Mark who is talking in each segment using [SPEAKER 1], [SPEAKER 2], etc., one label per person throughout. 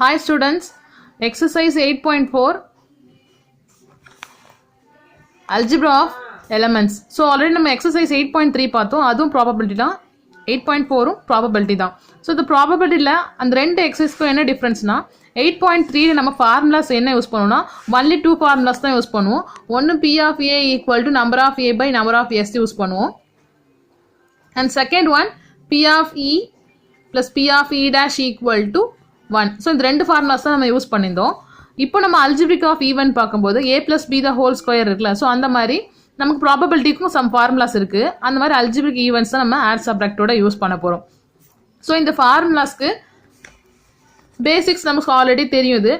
[SPEAKER 1] Hi students, exercise 8.4 algebra of elements. So already நம்ம exercise 8.3 பார்த்தோம், அதுவும் probability தான். 8.4 probability தான். So the probabilityல அந்த ரெண்டு exerciseக்கும் என்ன differenceனா 8.3 நம்ம formulas என்ன யூஸ் பண்ணுவோம்னா only two formulas தான் யூஸ் பண்ணுவோம். ஒன்னு P of A equal to number of A by number of S use பண்ணுவோம். And second one P of E plus P of E dash equal to 1. So இந்த ரெண்டு formulas தான் நம்ம use பண்ணியிருந்தோம். இப்போ நம்ம அல்ஜிப்ரிக் ஆஃப் ஈவன் பார்க்கும்போது A plus B the whole square இருக்குல்ல, ஸோ அந்த மாதிரி நமக்கு ப்ராபபிலிட்டிக்கும் சம் ஃபார்முலாஸ் இருக்குது. அந்த மாதிரி அல்ஜிப்ரிக் ஈவன்ஸ் தான் நம்ம ஆட் சப்ராக்டோட யூஸ் பண்ண போகிறோம். ஸோ இந்த ஃபார்முலாஸ்க்கு பேசிக்ஸ் நமக்கு ஆல்ரெடி தெரியுது.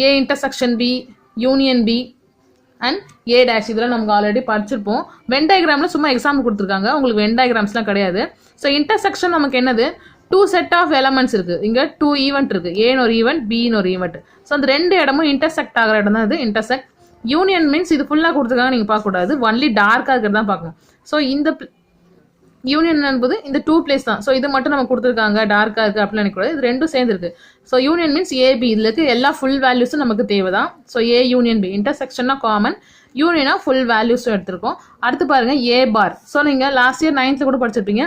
[SPEAKER 1] A intersection B, union B and A dash இதெல்லாம் நமக்கு ஆல்ரெடி படிச்சிருப்போம். வென் டயக்ராமில் சும்மா எக்ஸாம்பிள் கொடுத்துருக்காங்க, உங்களுக்கு வென் டயக்ராம்ஸ்லாம் கிடையாது. ஸோ இன்டர்செக்ஷன் நமக்கு என்னது, டூ செட் ஆஃப் எலமெண்ட்ஸ் இருக்கு. இங்க டூ ஈவெண்ட் இருக்கு, ஏன்னு ஒரு ஈவெண்ட், பின்னு ஒரு ஈவெண்ட். ஸோ அந்த ரெண்டு இடமும் இன்டர்செக்ட் ஆகிற இடம் தான் இது இன்டர்செக்ட். யூனியன் மீன்ஸ் இது ஃபுல்லாக கொடுத்துருக்காங்க, நீங்க பார்க்க கூடாது, ஒன்லி டார்க்காக இருக்கிறது தான் பார்க்கணும். ஸோ இந்த யூனியன் என்பது இந்த டூ பிளேஸ் தான். ஸோ இது மட்டும் நம்ம கொடுத்துருக்காங்க டார்க்காக இருக்கு அப்படின்னு நினைக்கூடாது, இது ரெண்டும் சேர்ந்து இருக்கு. ஸோ யூனியன் மீன்ஸ் ஏபி, இதுல இருக்கு எல்லா ஃபுல் வேல்யூஸும் நமக்கு தேவை தான். ஸோ ஏ யூனியன் பி, இன்டர்செக்ஷன்னா காமன், யூனியனா ஃபுல் வேல்யூஸும் எடுத்திருக்கோம். அடுத்து பாருங்க ஏ பார். ஸோ நீங்க லாஸ்ட் இயர் 9th கூட படிச்சிருப்பீங்க,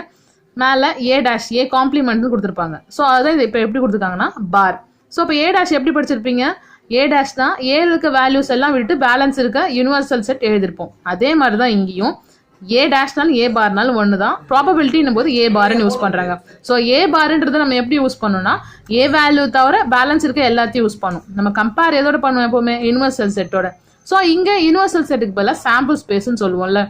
[SPEAKER 1] மேலே ஏ டேஷ் ஏ காம்ப்ளிமெண்ட் கொடுத்துருப்பாங்க. ஸோ அதான் இது இப்போ எப்படி கொடுத்துருக்காங்கன்னா பார். ஸோ இப்போ ஏ டேஷ் எப்படி படிச்சிருப்பீங்க, ஏ டேஷ் தான் ஏ இருக்க வேல்யூஸ் எல்லாம் விட்டு பேலன்ஸ் இருக்க யூனிவர்சல் செட் எழுதிருப்போம். அதே மாதிரி தான் இங்கேயும் ஏ டேஷ்னாலும் ஏ பார்னாலும் ஒன்று தான். ப்ராபபிலிட்டின் போது ஏ பார்னு யூஸ் பண்ணுறாங்க. ஸோ ஏ பார்ன்றது நம்ம எப்படி யூஸ் பண்ணோம்னா ஏ வேல்யூ தவிர பேலன்ஸ் இருக்க எல்லாத்தையும் யூஸ் பண்ணும். நம்ம கம்பேர் எதோட பண்ணுவோம் எப்போவுமே, யூனிவர்சல் செட்டோட. ஸோ இங்கே யூனிவர்சல் செட்டுக்கு பதிலாக சாம்பிள் ஸ்பேஸ்ன்னு சொல்லுவோம்ல.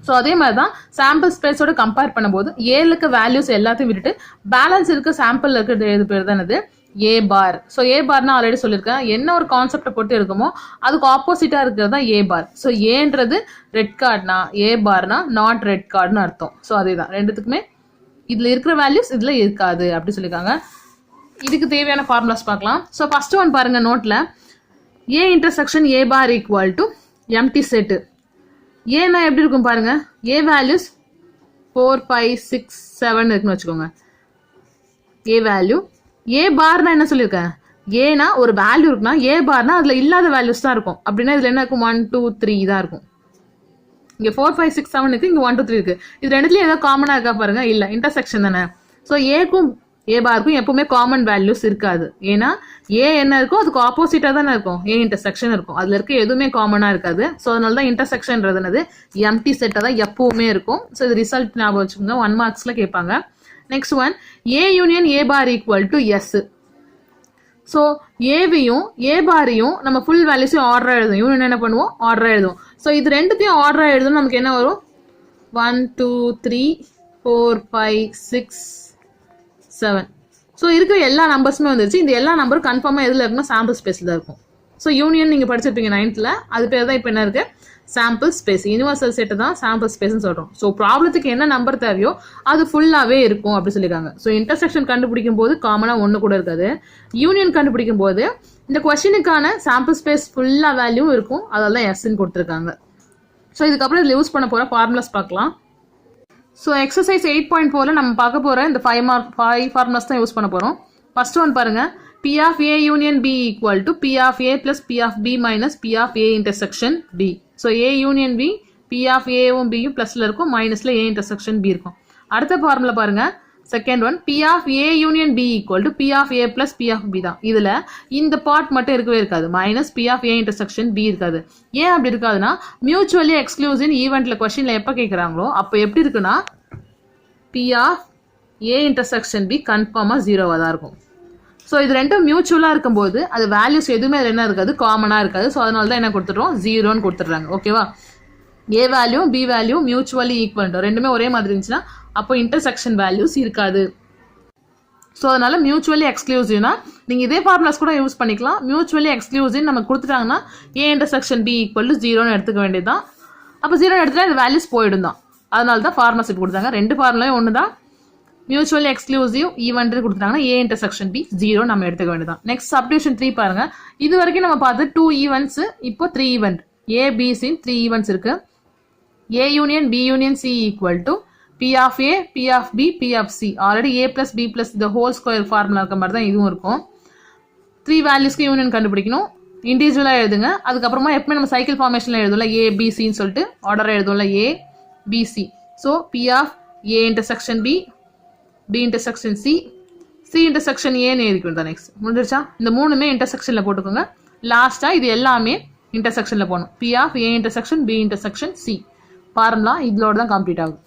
[SPEAKER 1] ஸோ அதே மாதிரி தான் சாம்பிள் ஸ்பேஸோட கம்பேர் பண்ணும்போது ஏல இருக்க வேல்யூஸ் எல்லாத்தையும் விட்டுட்டு பேலன்ஸ் இருக்க சாம்பிள் இருக்கிறது எது பேர் தான் இது ஏ பார். ஸோ ஏ பார்னா ஆல்ரெடி சொல்லியிருக்கேன், என்ன ஒரு கான்செப்டை பொறுத்து இருக்குமோ அதுக்கு ஆப்போசிட்டாக இருக்கிறது தான் ஏ பார். ஸோ ஏன்றது ரெட் கார்டுனா ஏ பார்னா நாட் ரெட் கார்டுன்னு அர்த்தம். ஸோ அதே தான் ரெண்டுத்துக்குமே இதில் இருக்கிற வேல்யூஸ் இதில் இருக்காது அப்படி சொல்லியிருக்காங்க. இதுக்கு தேவையான ஃபார்முலாஸ் பார்க்கலாம். ஸோ ஃபர்ஸ்ட் ஒன் பாருங்க நோட்டில், A intersection A bar equal to empty set. ஏன்னா எப்படி இருக்கும் பாருங்க, ஏ வேல்யூஸ் 4 5 6 7 இருக்குன்னு வச்சுக்கோங்க. ஏ வேல்யூ ஏ பார்னா என்ன சொல்லியிருக்கேன், ஏன்னா ஒரு வேல்யூ இருக்குன்னா ஏ பார்னா அதுல இல்லாத வேல்யூஸ் தான் இருக்கும். அப்படின்னா இதுல என்ன இருக்கும், 1 2 3 தான் இருக்கும். இங்க 4 5 6 7 இருக்கு, இங்க 1 2 3 இருக்கு. இது ரெண்டுலயும் ஏதோ காமனா இருக்கா பாருங்க, இல்ல இன்டர்செக்ஷன் தானே. ஸோ ஏக்கும் ஏ பார்க்கும் எப்பவுமே காமன் வேல்யூஸ் இருக்காது. ஏன்னா ஏ என்ன இருக்கும் அதுக்கு ஆப்போசிட்டா தானே இருக்கும், ஏ இன்டர்செக்ஷன் இருக்கும், அதுல இருக்க எதுவுமே காமனா இருக்காது. ஸோ அதனால தான் இன்டர்செக்ஷன்றது எம்டி செட்டா தான் எப்பவுமே இருக்கும். ஸோ இது ரிசல்ட் ஞாபகம் வச்சுக்கோங்க, 1 மார்க்ஸ்ல கேட்பாங்க. Next one, A union A bar equal to S. So ஏவையும் ஏ பாரையும் நம்ம ஃபுல் வேல்யூஸையும் ஆர்டரா எழுதும். யூனியன் என்ன பண்ணுவோம், ஆர்டரா எழுதும். ஸோ இது ரெண்டுத்தையும் ஆர்டரா எழுதும், நமக்கு என்ன வரும், 1 2 3 4 5 6 7. ஸோ இருக்கிற எல்லா நம்பர்ஸுமே வந்துருச்சு. இந்த எல்லா நம்பரும் கன்ஃபார்மாக எதில் இருக்குன்னா சாம்பிள் ஸ்பேஸில் தான் இருக்கும். ஸோ யூனியன் நீங்கள் படிச்சிருப்பீங்க 9th, அது பேர் தான் இப்போ என்ன இருக்கு, சாம்பிள் ஸ்பேஸ். யூனிவர்சல் செட்டு தான் சாம்பிள் ஸ்பேஸ்ன்னு சொல்கிறோம். ஸோ ப்ராப்ளத்துக்கு என்ன நம்பர் தேவையோ அது ஃபுல்லாகவே இருக்கும் அப்படி சொல்லியிருக்காங்க. ஸோ இன்டர்செக்ஷன் கண்டுபிடிக்கும் போது காமனாக ஒன்று கூட இருக்காது. யூனியன் கண்டுபிடிக்கும் போது இந்த கொஸ்டினுக்கான சாம்பிள் ஸ்பேஸ் ஃபுல்லாக வேல்யூ இருக்கும், அதெல்லாம் எஸ்ன்னு கொடுத்துருக்காங்க. ஸோ இதுக்கப்புறம் இதில் யூஸ் பண்ண போகிற ஃபார்முலாஸ் பார்க்கலாம். ஸோ எக்ஸசைஸ் 8.4 நம்ம பார்க்க போகிற இந்த 5 ஃபார்முலாஸ் தான் யூஸ் பண்ண போகிறோம். ஃபர்ஸ்ட் ஒன் பாருங்க, P of A union B equal to P of A plus P of B minus P of A intersection B. So A union B, P of Aவும் Bயும் ப்ளஸ்ல இருக்கும், மைனஸ்ல A intersection B இருக்கும். அடுத்த formula பாருங்க, second one, P of A union B equal to P of A plus P of B தான். இதுல இந்த part மட்டும் இருக்கவே இருக்காது, minus P of A intersection B இருக்காது. ஏன் அப்படி இருக்காதுன்னா மியூச்சுவலி எக்ஸ்க்ளூசிவ் ஈவெண்ட்ல கொஸ்டின்ல எப்ப கேட்கறாங்களோ அப்போ எப்படி இருக்குன்னா P of A intersection B கன்ஃபார்மா 0வா தான் இருக்கும். ஸோ இது ரெண்டும் மியூச்சுவலா இருக்கும்போது அது வேல்யூஸ் எதுவுமே என்ன இருக்காது, காமனா இருக்காது. ஸோ அதனால தான் என்ன கொடுத்துட்டோம், 0ன்னு கொடுத்துட்றாங்க. ஓகேவா, A value B value mutually equal, ரெண்டுமே ஒரே மாதிரி இருந்துச்சுன்னா அப்போ இன்டர்செக்ஷன் வேல்யூஸ் இருக்காது. ஸோ அதனால மியூச்சுவலி எக்ஸ்க்ளூசிவ்னா நீங்க இதே ஃபார்முலாஸ் கூட யூஸ் பண்ணிக்கலாம். மியூச்சுவலி எக்ஸ்க்ளூசிவ் நம்ம கொடுத்துட்டாங்கன்னா A intersection B equal to 0ன்னு எடுத்துக்க வேண்டியதுதான். அப்போ 0 எடுத்துட்டா இந்த வேல்யூஸ் போயிடும் தான். அதனால தான் ஃபார்முலாஸ் இப்படி கொடுத்தாங்க. ரெண்டு ஃபார்முலாயும் ஒன்று தான். மியூச்சுவலி எக்ஸ்க்ளூசிவ் ஈவெண்ட் கொடுத்துட்டாங்கன்னா ஏ இன்டர்செக்ஷன் பி 0 நம்ம எடுத்துக்க வேண்டியதான். நெக்ஸ்ட் சப்டிவிஷன் 3 பாருங்க. இது வரைக்கும் நம்ம பார்த்து 2 ஈவெண்ட்ஸ், இப்போ 3 event, A B C 3 events இருக்கு. A union B union C equal to P of A, P of B, P of C. Already A plus B plus the whole square formula இருக்க மாதிரி தான் இதுவும் இருக்கும். Three வேல்யூஸ்க்கு union கண்டுபிடிக்கணும். இண்டிவிஜுவலாக எழுதுங்க. அதுக்கப்புறமா எப்பவுமே நம்ம சைக்கிள் ஃபார்மேஷனில் எழுதும்ல ஏபிசின்னு சொல்லிட்டு ஆர்டராக எழுதும்ல A B C. So P of A intersection B, B intersection C, C intersection ஏன்னு எழுதிக்கணும் தான். நெக்ஸ்ட் முடிஞ்சிருச்சா? இந்த மூணுமே இன்டர்செக்ஷனில் போட்டுக்கோங்க. லாஸ்ட்டாக இது எல்லாமே இன்டர்செக்ஷனில் போகணும். P of A intersection B intersection C formula இதோட தான் கம்ப்ளீட் ஆகும்.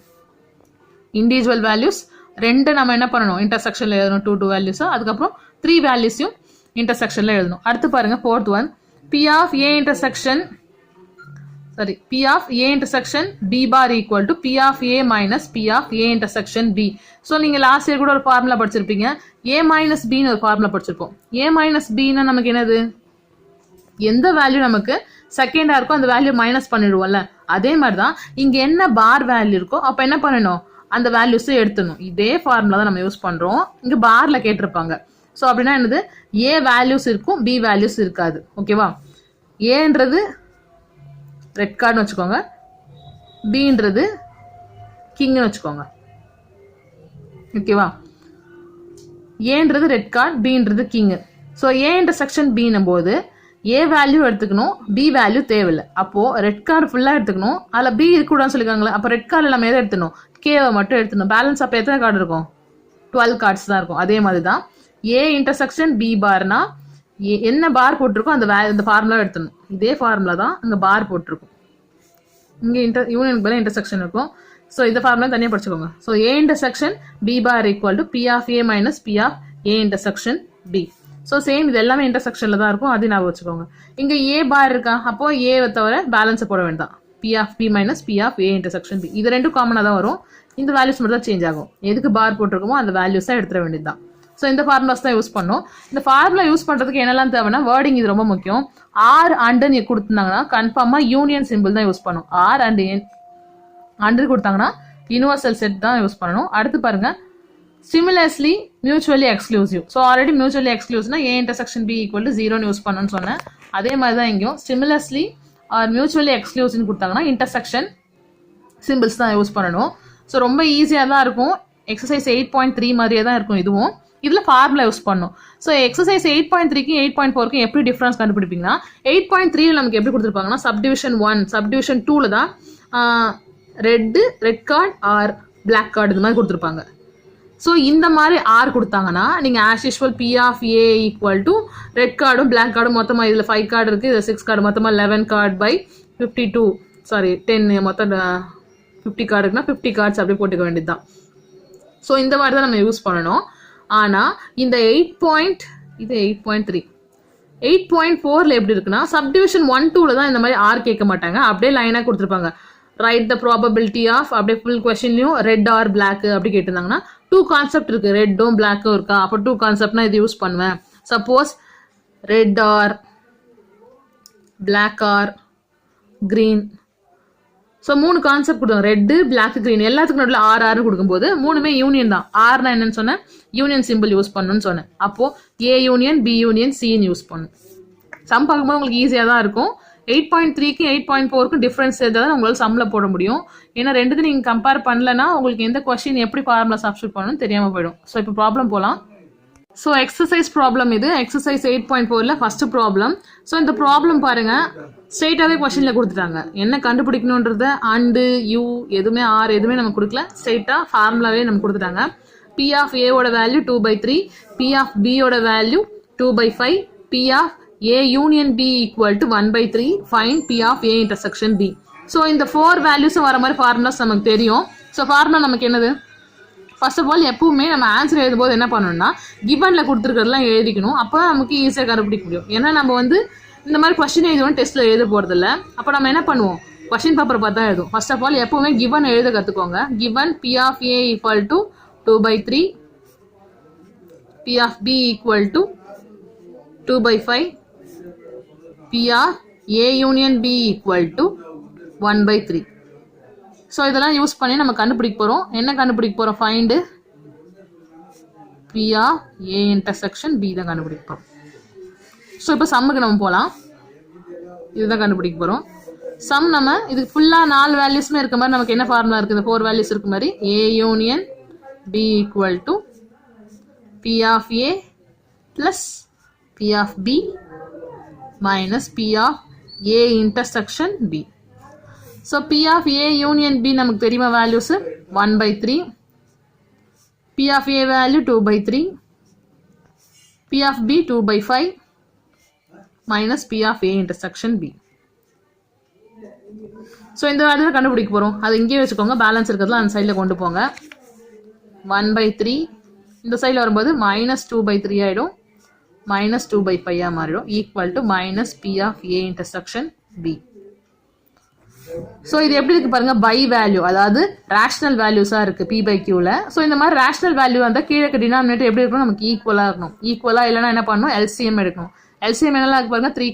[SPEAKER 1] இண்டிவிஜுவல் வேல்யூஸ் ரெண்டு நம்ம என்ன பண்ணணும், இன்டர்செக்ஷனில் எழுதணும். டூ வேல்யூஸும் அதுக்கப்புறம் த்ரீ வேல்யூஸையும் இன்டர்செக்ஷனில் எழுதணும். அடுத்து பாருங்க fourth one, P of A intersection P of A intersection B bar equal to P of A minus P of A intersection B. So நீங்கள் லாஸ்ட் இயர் கூட ஒரு ஃபார்முலா படிச்சிருப்பீங்க. A minus Bன்னு ஒரு formula படிச்சிருப்போம். A minus Bன்னா நமக்கு என்னது, எந்த value நமக்கு செகண்டாக இருக்கோ அந்த வேல்யூ மைனஸ் பண்ணிடுவோம்ல. அதே மாதிரி தான் இங்கே என்ன பார் வேல்யூ இருக்கோ அப்போ என்ன பண்ணணும், அந்த வேல்யூஸை எடுத்துடணும். இதே ஃபார்முலா தான் நம்ம யூஸ் பண்ணுறோம். இங்கே பாரில் கேட்டிருப்பாங்க. ஸோ அப்படின்னா என்னது, A வேல்யூஸ் இருக்கும் B வேல்யூஸ் இருக்காது. ஓகேவா? ஏன்றது ரெட் கார்டுன்னு வச்சுக்கோங்க, பீன்றது கிங்னு வச்சுக்கோங்க. ஓகேவா? ஏன்றது ரெட் கார்டு, பீன்றது கிங்கு. ஸோ ஏ இன்டர்செக்ஷன் பீனும் போது ஏ வேல்யூ எடுத்துக்கணும், பி வேல்யூ தேவையில்லை. அப்போது ரெட் கார்டு ஃபுல்லாக எடுத்துக்கணும். அதில் பி இருக்கக்கூடாதுன்னு சொல்லியிருக்காங்களே, அப்போ ரெட் கார்டில் நம்ம எதை எடுத்துக்கணும், கேவை மட்டும் எடுத்துக்கணும். பேலன்ஸ் அப்போ எத்தனை கார்டு இருக்கும், 12 கார்ட்ஸ் தான் இருக்கும். அதே மாதிரி தான் ஏ இன்டர்செக்ஷன் பி பார்னா என்ன பார் போட்டிருக்கோம் அந்த ஃபார்முலா எடுத்துடணும். இதே ஃபார்முலா தான் அங்கே பார் போட்டிருக்கும். இங்கே யூனியனுக்கு பதிலாக இன்டர்செக்ஷன் இருக்கும். ஸோ இந்த ஃபார்முலா தனியாக படிச்சுக்கோங்க. So A intersection B bar equal to P of A minus P of A intersection B. So same இது எல்லாமே இன்டர்செக்ஷனில் தான் இருக்கும். அது ஞாபகம் வச்சுக்கோங்க. இங்கே ஏ பார் இருக்கா, அப்போ ஏவை தவிர பேலன்ஸை போட வேண்டாம். P of B minus P of A intersection B. இது ரெண்டும் காமனாக தான் வரும். இந்த வேல்யூஸ் மட்டும் தான் சேஞ்ச் ஆகும். எதுக்கு பார் போட்டிருக்கோமோ அந்த வேல்யூஸாக எடுத்துட வேண்டியது தான். ஸோ இந்த ஃபார்முலாஸ் தான் யூஸ் பண்ணோம். இந்த ஃபார்முலா யூஸ் பண்ணுறதுக்கு என்னெல்லாம் தேவைன்னா, வேர்டிங் இது ரொம்ப முக்கியம். ஆர் அண்டுன்னு கொடுத்துருந்தாங்கன்னா கன்ஃபார்மாக யூனியன் சிம்பிள் தான் யூஸ் பண்ணணும். ஆர் அண்டு கொடுத்தாங்கன்னா யூனிவர்சல் செட் தான் யூஸ் பண்ணணும். அடுத்து பாருங்க, similarly mutually exclusive. So already mutually எக்ஸ்க்ளூசிவ்னா A intersection B equal to 0ன்னு யூஸ் பண்ணணும்னு சொன்னேன். அதே மாதிரி தான் இங்கேயும் சிமிலர்ஸ்லி ஆர் மியூச்சுவலி எக்ஸ்க்ளூசிவ்னு கொடுத்தாங்கன்னா இன்டர்செக்ஷன் சிம்பிள்ஸ் தான் யூஸ் பண்ணணும். ஸோ ரொம்ப ஈஸியாக தான் இருக்கும். எக்ஸசைஸ் 8.3 மாதிரியே தான் இருக்கும் இதுவும். இதில் ஃபார்முலா யூஸ் பண்ணும். ஸோ எக்ஸசைஸ் 8.3க்கு 8.4க்கு எப்படி டிஃப்ரென்ஸ் கண்டுபிடிப்பீங்கன்னா, 8.3 நமக்கு எப்படி கொடுத்துருப்பாங்கன்னா, சப்டிவிஷன் 1 சப்டிவிஷன் 2ல தான் red card or black card இது மாதிரி கொடுத்துருப்பாங்க. ஸோ இந்த மாதிரி ஆர் கொடுத்தாங்கன்னா நீங்கள் as usual P of A equal to red கார்டும் பிளாக் கார்டும் மொத்தமாக இதில் 5 கார்டு இருக்குது, இதில் 6 கார்டு மொத்தமாக 11 கார்டு பை 10 மொத்தம் 50 கார்டு இருக்குன்னா 50 கார்ட்ஸ் அப்படி போட்டுக்க வேண்டியது தான். ஸோ இந்த மாதிரி தான் நம்ம யூஸ் பண்ணணும். ஆனால் இந்த 8.3 8.4ல எப்படி இருக்குன்னா, சப்டிவிஷன் 1, 2ல தான் இந்த மாதிரி ஆர் கேட்க மாட்டாங்க. அப்படியே லைனாக கொடுத்துருப்பாங்க. ரைட் த ப்ராபபிலிட்டி ஆஃப் அப்படியே ஃபுல் கொஸ்டின்லையும் ரெட் ஆர் பிளாக் அப்படி கேட்டிருந்தாங்கன்னா 2 கான்செப்ட் இருக்கு, ரெட்டும் பிளாக்கும் இருக்கா, அப்போ 2 கான்செப்ட்னா இது யூஸ் பண்ணுவேன். Suppose red or black or green. So 3 concept கொடுத்தாங்க, ரெட்டு பிளாக் கிரீன். எல்லாத்துக்கும் நடுவில் ஆர்னு கொடுக்கும்போது மூணுமே யூனியன் தான். ஆர்னா என்னன்னு சொன்னேன், யூனியன் சிம்பிள் யூஸ் பண்ணணும்னு சொன்னேன். அப்போ ஏ யூனியன் பி யூனியன் சின்னு யூஸ் பண்ணணும். சம் பார்க்கும்போது உங்களுக்கு ஈஸியாக தான் இருக்கும். 8.3க்கு 8.4க்கு டிஃப்ரென்ஸ் இருந்தால் தான் உங்களால் சம்மில் போட முடியும். ஏன்னா ரெண்டுத்தையும் நீங்கள் கம்பேர் பண்ணலன்னா உங்களுக்கு எந்த கொஸ்டின் எப்படி ஃபார்முலா சப்ஸ்டியூட் பண்ணணும்னு தெரியாமல் போயிடும். ஸோ இப்போ ப்ராப்ளம் போகலாம். ஸோ எக்ஸசைஸ் ப்ராப்ளம் இது. எக்ஸசைஸ் 8.4ல ஃபர்ஸ்ட் ப்ராப்ளம். ஸோ இந்த ப்ராப்ளம் பாருங்க, ஸ்ட்ரெயிட்டாகவே கொஸ்டினில் கொடுத்துட்டாங்க. என்ன கண்டுபிடிக்கணுன்றத அண்டு யூ எதுவுமே ஆர் எதுவுமே நம்ம கொடுக்கல, ஸ்ட்ரெயிட்டாக ஃபார்முலாவே நம்ம கொடுத்துட்டாங்க. பி ஆஃப் ஏவோட வேல்யூ 2/3, பி ஆஃப் பியோட value 2/5, P of A union B equal to 1/3, find P of A intersection B. So இந்த 4 வேல்யூஸும் வர மாதிரி ஃபார்முலாஸ் நமக்கு தெரியும். ஸோ ஃபார்முலா நமக்கு என்னது, ஃபர்ஸ்ட் ஆஃப் ஆல் எப்பவுமே நம்ம ஆன்சர் எழுதும்போது என்ன பண்ணணும்னா கிவனில் கொடுத்துருக்கிறதுலாம் எழுதிக்கணும். அப்போ தான் நமக்கு ஈஸியாக கண்டுபிடிக்க முடியும். ஏன்னா நம்ம இந்த மாதிரி கொஸ்டின் எழுதுவோம், டெஸ்ட்டில் எழுத போகிறதில்ல. அப்போ நம்ம என்ன பண்ணுவோம், கொஸ்டின் பேப்பர் பார்த்து தான் எழுதுவோம். ஃபர்ஸ்ட் ஆஃப் ஆல் எப்பவுமே கிவன் எழுத கற்றுக்கோங்க. Given P of A equal to 2/3, P of B equal to 2/5, P of A union B equal to 1/3. So இதெல்லாம் யூஸ் பண்ணி நம்ம கண்டுபிடிக்க போகிறோம். என்ன கண்டுபிடிக்க போகிறோம், find P of A intersection B தான் கண்டுபிடிக்க போகிறோம். ஸோ இப்போ சம்முக்கு நம்ம போகலாம். இதுதான் கண்டுபிடிக்க போகிறோம். சம் நம்ம இதுக்கு ஃபுல்லாக 4 வேல்யூஸுமே இருக்க மாதிரி நமக்கு என்ன ஃபார்முலா இருக்குது, இந்த 4 வேல்யூஸ் இருக்க மாதிரி A union B equal to P of A plus P of B minus P of A intersection B. So P of A union B நமக்கு தெரியுமா values 1/3, P of A value 2/3, P of B 2/5 minus P of A intersection B. So இந்த value கண்டுபிடிக்க போகிறோம். அது இங்கேயே வச்சுக்கோங்க, balance இருக்கிறதுல அந்த சைடில் கொண்டு போங்க. 1/3 இந்த சைடில் வரும்போது -2/3 ஆகிடும், -2/5 மாறிடும், equal to minus P of A intersection B. So இது எப்படி இருக்கு பாருங்க, பை வேல்யூ, அதாவது ரேஷனல் வேல்யூஸா இருக்கு P by Qல. ஸோ இந்த மாதிரி ரேஷனல் வேல்யூ வந்தால் கீழே டினாமினேட்டர் எப்படி இருக்கணும், நமக்கு ஈக்குவலா இருக்கணும். ஈக்குவலா இல்லைன்னா என்ன பண்ணணும், LCM எடுக்கணும். LCM என்னெல்லாம் இருக்கு பாருங்க, 3,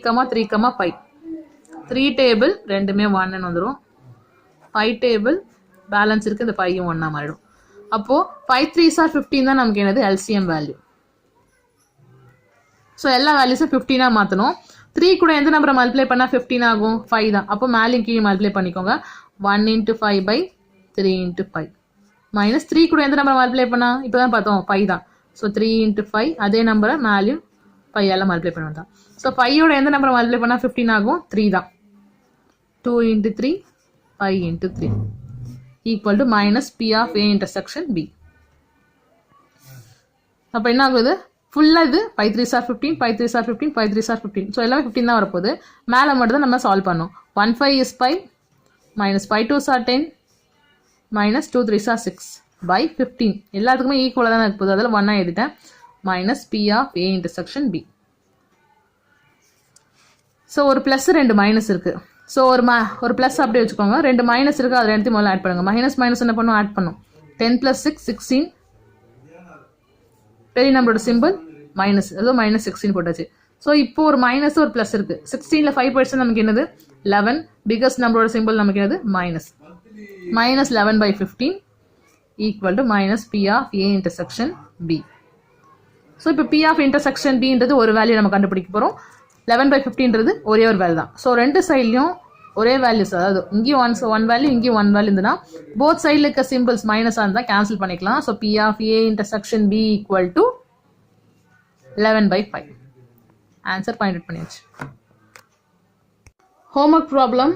[SPEAKER 1] 3 டேபிள் ரெண்டுமே 1 வந்துடும், 5 டேபிள் பேலன்ஸ் இருக்கு, இந்த 5 1 மாறிடும். அப்போ 5 3s are 15 தான் நமக்கு என்னது LCM வேல்யூ. ஸோ எல்லா வேல்யூஸும் 15 மாற்றணும். 3 கூட எந்த நம்பரை மல்டிப்ளை பண்ணால் 15 ஆகும், 5 தான். அப்போ மேலேயும் கீழே மல்டிப்ளை பண்ணிக்கோங்க. 1 × 5/3 × 5 மைனஸ் 3 கூட எந்த நம்பரை மல்டிப்ளை பண்ணா, இப்போ தான் பார்த்தோம் 5 தான். ஸோ 3 × 5 அதே நம்பரை மேலேயும் 5 எல்லாம் மல்டிப்ளை பண்ண தான். ஸோ 5ஓட எந்த நம்பரை மல்டிப்ளை பண்ணால் 15 ஆகும், 3 தான். 2 × 3 5 × 3 equal to minus P of A intersection B. அப்போ என்ன ஆகுது, ஃபுல்லாக இது 5 3s are 15, 5 3s are 15, 5 3s are 15. So எல்லாமே 15 தான் வரப்போகுது. மேலே மட்டும் தான் நம்ம சால்வ் பண்ணோம். 1 5 is 5 minus 5 2s are 10 minus 2 3s are 6 by 15. எல்லாத்துக்குமே ஈக்குவலாக தானே இருக்க போகுது, அதில் 1 எழுதிட்டேன். minus P of A intersection B. So ஒரு ப்ளஸ் 2 மைனஸ் இருக்குது. ஸோ ஒரு ப்ளஸ் அப்படியே வச்சுக்கோங்க, 2 மைனஸ் இருக்குது, அதை எடுத்து முதல்ல ஆட் பண்ணுங்கள். மைனஸ் என்ன பண்ணும், ஆட் பண்ணும். 10 + 6 16, பெரிய நம்பரோட சிம்பிள் மைனஸ், அதுவும் -16 போட்டாச்சு. ஸோ இப்போ ஒரு மைனஸ் ஒரு ப்ளஸ் இருக்குது. 16ல் 5% நமக்கு என்னது 11, பிகஸ்ட் நம்பரோட சிம்பிள் நமக்கு என்னது -11/15 equal to minus P of A intersection B. So இப்போ P of intersection Bன்றது ஒரு வேல்யூ நம்ம கண்டுபிடிக்க போகிறோம். 11/15ன்றது ஒரே ஒரு வேல்யூ தான். ஸோ ரெண்டு சைட்லையும் ஒரே வேல்யூஸ், அதாவது இங்கேயும் ஒன் வேல்யூ இங்கேயும் 1 வேல்யூ இருந்ததுன்னா போத் சைடில் இருக்க சிம்பிள்ஸ் மைனஸாக இருந்தால் கேன்சல் பண்ணிக்கலாம். So P of A intersection B equal to 11/5. Answer find out பண்ணியாச்சு. Homework problem.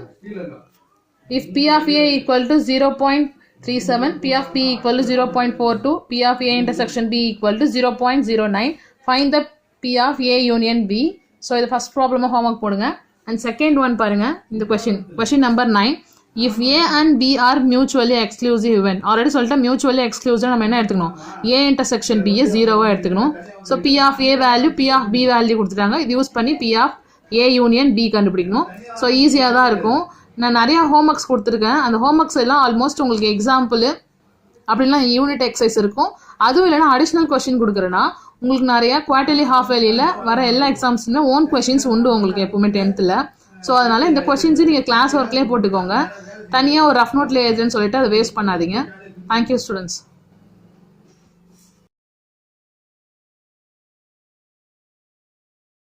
[SPEAKER 1] If P of A equal to 0.37, P of B equal to 0.42, P of A intersection B equal to 0.09, find the P of A union B. So இது first ப்ராப்ளமாக homework போடுங்க. And second one பாருங்க, இந்த question number 9. இஃப் A and B are mutually exclusive when, already சொல்லிட்டேன் mutually exclusive நம்ம என்ன எடுத்துக்கணும், A intersection B 0வா எடுத்துக்கணும். So P of A value P of B value கொடுத்துட்டாங்க, இது யூஸ் பண்ணி P of A union B கண்டுபிடிக்கணும். ஸோ ஈஸியாக தான் இருக்கும். நான் நிறையா ஹோம்ஒர்க்ஸ் கொடுத்துருக்கேன், அந்த ஹோம்ஒர்க்ஸ் எல்லாம் ஆல்மோஸ்ட் உங்களுக்கு எக்ஸாம்பிள் அப்படின்லாம் யூனிட் எக்ஸசைஸ் இருக்கும். அதுவும் இல்லைன்னா அடிஷ்னல் கொஸ்டின் கொடுக்குறேன்னா உங்களுக்கு நிறையா குவார்டர்லி ஹாஃப் இயர்லியில் வர எல்லா எக்ஸாம்ஸுமே ஓன் கொஸ்டின்ஸ் உண்டு உங்களுக்கு எப்பவுமே 10th. ஸோ அதனால இந்த கொஸ்டின்ஸு நீங்கள் கிளாஸ் ஒர்க்லேயே போட்டுக்கோங்க, தனியாக ஒரு ரஃப் நோட்லேயே எழுதுன்னு சொல்லிட்டு அதை வேஸ்ட் பண்ணாதீங்க. Thank you students.